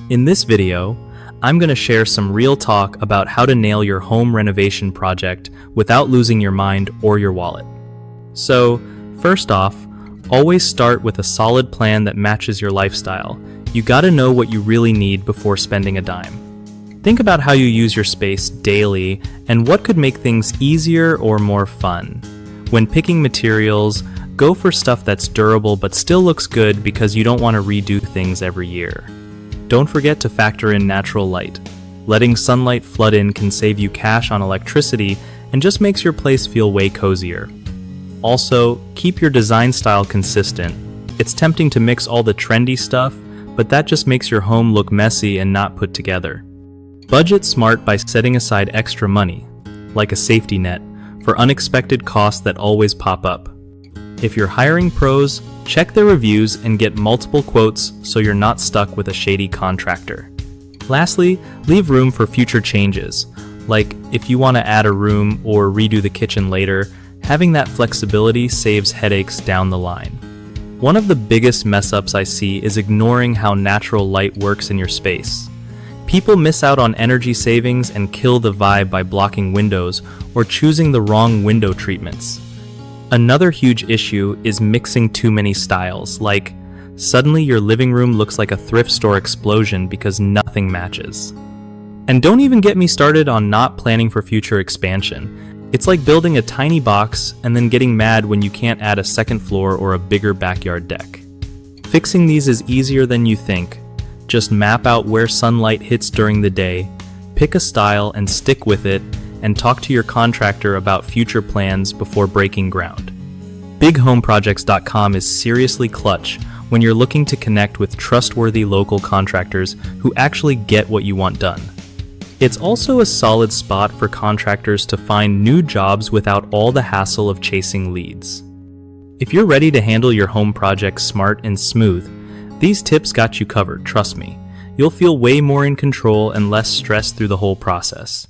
In this video, I'm going to share some real talk about how to nail your home renovation project without losing your mind or your wallet. So, first off, always start with a solid plan that matches your lifestyle. You gotta know what you really need before spending a dime. Think about how you use your space daily and what could make things easier or more fun. When picking materials, go for stuff that's durable but still looks good because you don't want to redo things every year. Don't forget to factor in natural light. Letting sunlight flood in can save you cash on electricity and just makes your place feel way cozier. Also, keep your design style consistent. It's tempting to mix all the trendy stuff, but that just makes your home look messy and not put together. Budget smart by setting aside extra money, like a safety net, for unexpected costs that always pop up. If you're hiring pros, check their reviews and get multiple quotes so you're not stuck with a shady contractor. Lastly, leave room for future changes, like if you want to add a room or redo the kitchen later. Having that flexibility saves headaches down the line. One of the biggest mess-ups I see is ignoring how natural light works in your space. People miss out on energy savings and kill the vibe by blocking windows or choosing the wrong window treatments. Another huge issue is mixing too many styles, like suddenly your living room looks like a thrift store explosion because nothing matches. And don't even get me started on not planning for future expansion. It's like building a tiny box and then getting mad when you can't add a second floor or a bigger backyard deck. Fixing these is easier than you think. Just map out where sunlight hits during the day, pick a style and stick with it, and talk to your contractor about future plans before breaking ground. BigHomeProjects.com is seriously clutch when you're looking to connect with trustworthy local contractors who actually get what you want done. It's also a solid spot for contractors to find new jobs without all the hassle of chasing leads. If you're ready to handle your home project smart and smooth, these tips got you covered, trust me. You'll feel way more in control and less stressed through the whole process.